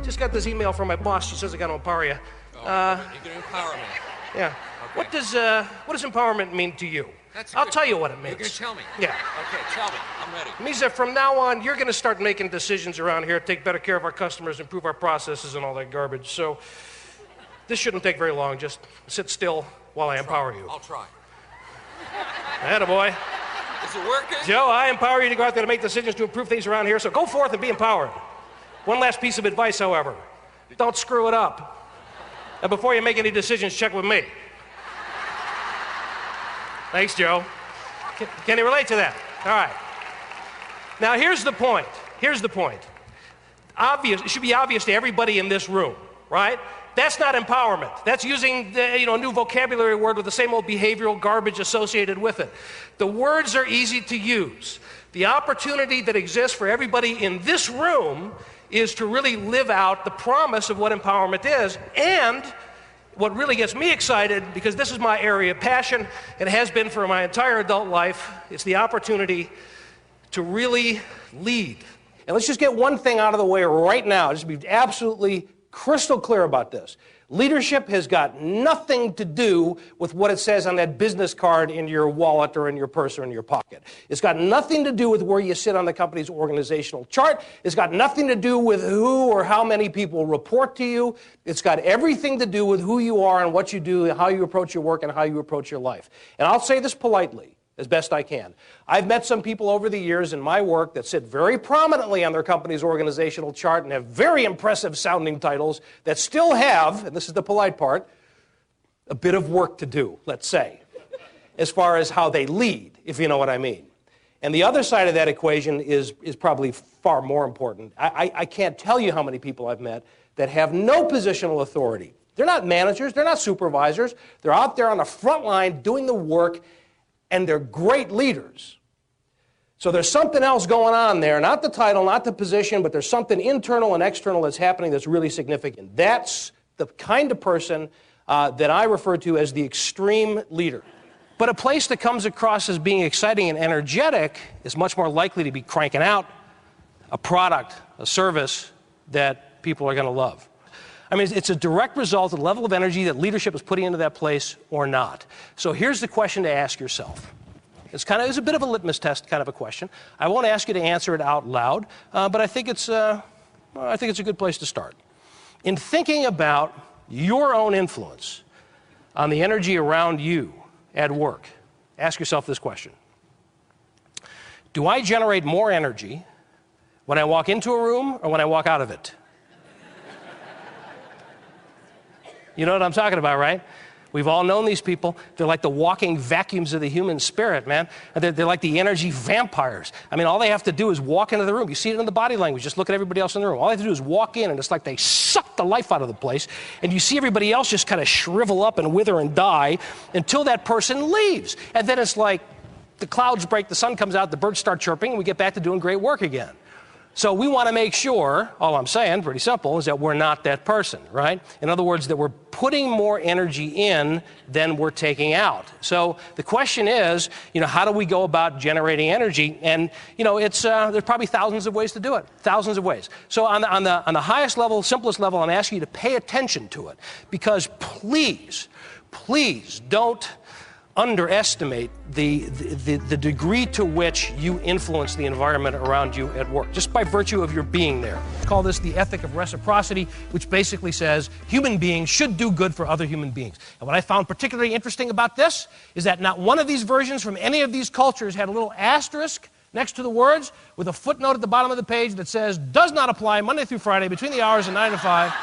just got this email from my boss. She says I got to empower you. You're going to empower me. Yeah. Okay. What does empowerment mean to you? I'll tell you what it means. You're going to tell me? Yeah. Okay, tell me. I'm ready. It means that from now on, you're going to start making decisions around here, take better care of our customers, improve our processes, and all that garbage. So this shouldn't take very long. Just sit still while I empower you. I'll try. Attaboy. Is it working? Joe, I empower you to go out there to make decisions to improve things around here, so go forth and be empowered. One last piece of advice, however. Don't screw it up. Now, before you make any decisions, check with me. Thanks, Joe. Can you relate to that? All right. Now, here's the point. Here's the point. It should be obvious to everybody in this room, right? That's not empowerment. That's using a new vocabulary word with the same old behavioral garbage associated with it. The words are easy to use. The opportunity that exists for everybody in this room is to really live out the promise of what empowerment is. And what really gets me excited, because this is my area of passion, and has been for my entire adult life, it's the opportunity to really lead. And let's just get one thing out of the way right now, just be absolutely crystal clear about this. Leadership has got nothing to do with what it says on that business card in your wallet or in your purse or in your pocket. It's got nothing to do with where you sit on the company's organizational chart. It's got nothing to do with who or how many people report to you. It's got everything to do with who you are and what you do, how you approach your work and how you approach your life. And I'll say this politely, as best I can. I've met some people over the years in my work that sit very prominently on their company's organizational chart and have very impressive sounding titles that still have, and this is the polite part, a bit of work to do, let's say, as far as how they lead, if you know what I mean. And the other side of that equation is probably far more important. I can't tell you how many people I've met that have no positional authority. They're not managers, they're not supervisors, they're out there on the front line doing the work, and they're great leaders. So there's something else going on there, not the title, not the position, but there's something internal and external that's happening that's really significant. That's the kind of person that I refer to as the extreme leader. But a place that comes across as being exciting and energetic is much more likely to be cranking out a product, a service that people are going to love. I mean, it's a direct result of the level of energy that leadership is putting into that place or not. So here's the question to ask yourself. It's a bit of a litmus test kind of a question. I won't ask you to answer it out loud, but I think it's a good place to start. In thinking about your own influence on the energy around you at work, ask yourself this question. Do I generate more energy when I walk into a room or when I walk out of it? You know what I'm talking about, right? We've all known these people. They're like the walking vacuums of the human spirit, man. They're like the energy vampires. I mean, all they have to do is walk into the room. You see it in the body language. Just look at everybody else in the room. All they have to do is walk in, and it's like they suck the life out of the place. And you see everybody else just kind of shrivel up and wither and die until that person leaves. And then it's like the clouds break, the sun comes out, the birds start chirping, and we get back to doing great work again. So we want to make sure, all I'm saying, pretty simple, is that we're not that person, right? In other words, that we're putting more energy in than we're taking out. So the question is, how do we go about generating energy? And, there's probably thousands of ways to do it, thousands of ways. So on the highest level, simplest level, I'm asking you to pay attention to it, because please don't underestimate the degree to which you influence the environment around you at work, just by virtue of your being there. I call this the ethic of reciprocity, which basically says human beings should do good for other human beings. And what I found particularly interesting about this is that not one of these versions from any of these cultures had a little asterisk next to the words with a footnote at the bottom of the page that says, does not apply Monday through Friday between the hours of 9 and 5.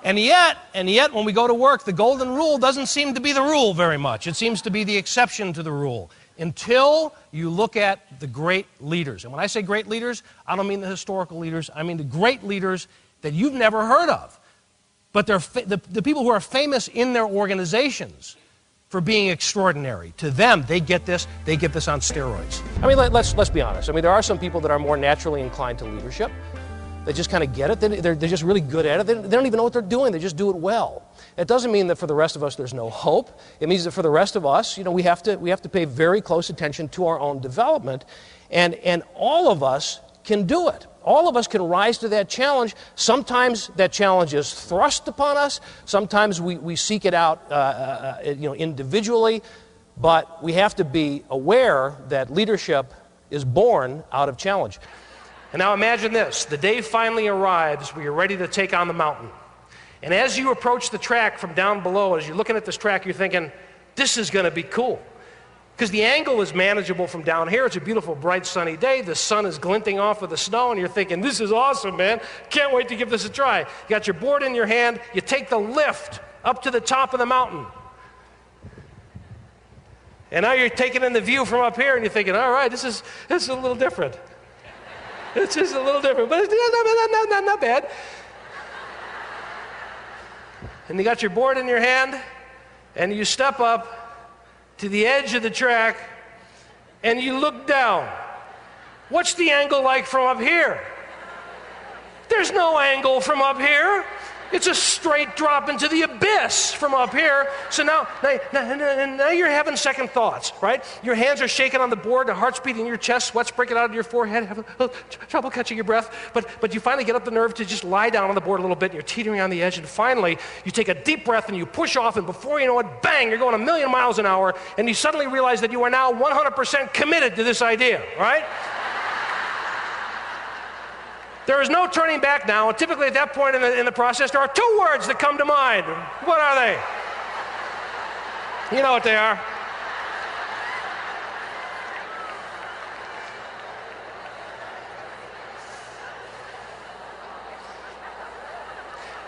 And yet, when we go to work, the golden rule doesn't seem to be the rule very much. It seems to be the exception to the rule, until you look at the great leaders. And when I say great leaders, I don't mean the historical leaders. I mean the great leaders that you've never heard of. But they're the people who are famous in their organizations for being extraordinary. To them, they get this on steroids. I mean, let's be honest. I mean, there are some people that are more naturally inclined to leadership. They just kind of get it. They're just really good at it. They don't even know what they're doing. They just do it well. It doesn't mean that for the rest of us there's no hope. It means that for the rest of us, we have to pay very close attention to our own development, and all of us can do it. All of us can rise to that challenge. Sometimes that challenge is thrust upon us. Sometimes we seek it out individually. But we have to be aware that leadership is born out of challenge. And now imagine this. The day finally arrives where you're ready to take on the mountain. And as you approach the track from down below, as you're looking at this track, you're thinking, this is going to be cool. Because the angle is manageable from down here. It's a beautiful, bright, sunny day. The sun is glinting off of the snow, and you're thinking, this is awesome, man. Can't wait to give this a try. You got your board in your hand. You take the lift up to the top of the mountain. And now you're taking in the view from up here, and you're thinking, all right, this is a little different. It's just a little different, but it's not bad. And you got your board in your hand, and you step up to the edge of the track, and you look down. What's the angle like from up here? There's no angle from up here. It's a straight drop into the abyss from up here. So now you're having second thoughts, right? Your hands are shaking on the board, the heart's beating in your chest, sweat's breaking out of your forehead, having trouble catching your breath. But you finally get up the nerve to just lie down on the board a little bit, and you're teetering on the edge, and finally you take a deep breath and you push off, and before you know it, bang, you're going 1,000,000 miles an hour, and you suddenly realize that you are now 100% committed to this idea, right? There is no turning back now, and typically at that point in the process, there are two words that come to mind. What are they? You know what they are.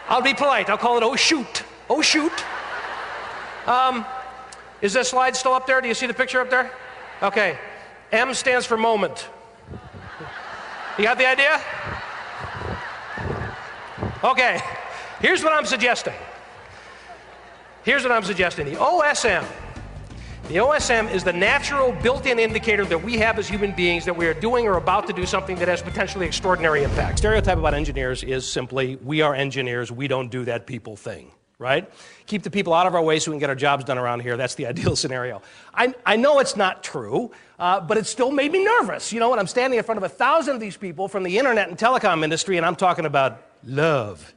I'll be polite. I'll call it, oh, shoot. Oh, shoot. Is that slide still up there? Do you see the picture up there? Okay. M stands for moment. You got the idea? Okay, here's what I'm suggesting. The OSM. The OSM is the natural built-in indicator that we have as human beings that we are doing or about to do something that has potentially extraordinary impact. Stereotype about engineers is simply, we are engineers, we don't do that people thing, right? Keep the people out of our way so we can get our jobs done around here. That's the ideal scenario. I know it's not true, but it still made me nervous. You know, when I'm standing in front of 1,000 of these people from the internet and telecom industry, and I'm talking about love,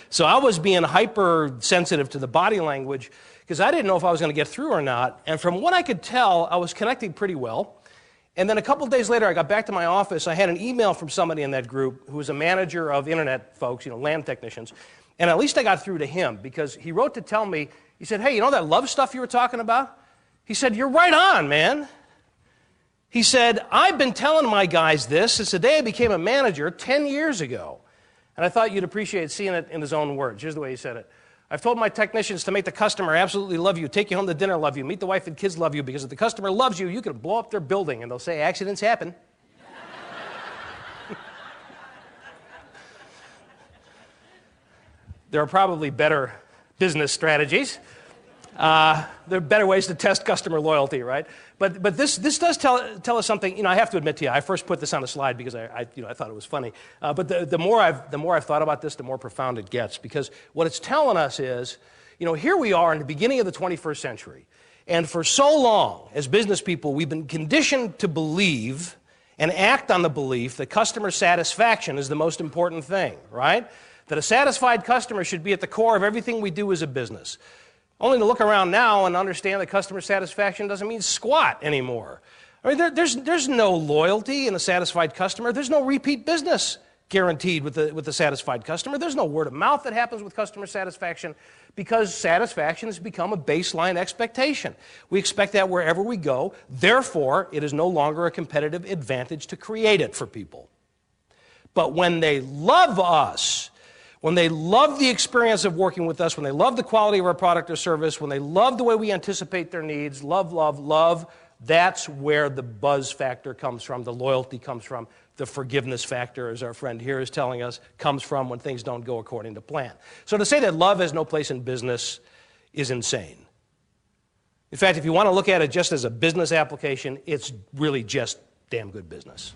So I was being hypersensitive to the body language because I didn't know if I was going to get through or not. And from what I could tell, I was connecting pretty well. And then a couple days later, I got back to my office. I had an email from somebody in that group who was a manager of internet folks, land technicians. And at least I got through to him because he wrote to tell me, he said, hey, you know that love stuff you were talking about? He said, you're right on, man. He said, I've been telling my guys this since the day I became a manager 10 years ago. And I thought you'd appreciate seeing it in his own words. Here's the way he said it. I've told my technicians to make the customer absolutely love you, take you home to dinner, love you, meet the wife and kids, love you, because if the customer loves you, you can blow up their building, and they'll say accidents happen. There are probably better business strategies. There are better ways to test customer loyalty, right? But this does tell us something. I have to admit to you, I first put this on a slide because I thought it was funny. But the more I've thought about this, the more profound it gets. Because what it's telling us is, here we are in the beginning of the 21st century, and for so long as business people, we've been conditioned to believe and act on the belief that customer satisfaction is the most important thing, right? That a satisfied customer should be at the core of everything we do as a business. Only to look around now and understand that customer satisfaction doesn't mean squat anymore. I mean, there's no loyalty in a satisfied customer. There's no repeat business guaranteed with the satisfied customer. There's no word of mouth that happens with customer satisfaction because satisfaction has become a baseline expectation. We expect that wherever we go. Therefore, it is no longer a competitive advantage to create it for people. But when they love us, when they love the experience of working with us, when they love the quality of our product or service, when they love the way we anticipate their needs, love, that's where the buzz factor comes from, the loyalty comes from, the forgiveness factor, as our friend here is telling us, comes from when things don't go according to plan. So to say that love has no place in business is insane. In fact, if you want to look at it just as a business application, it's really just damn good business.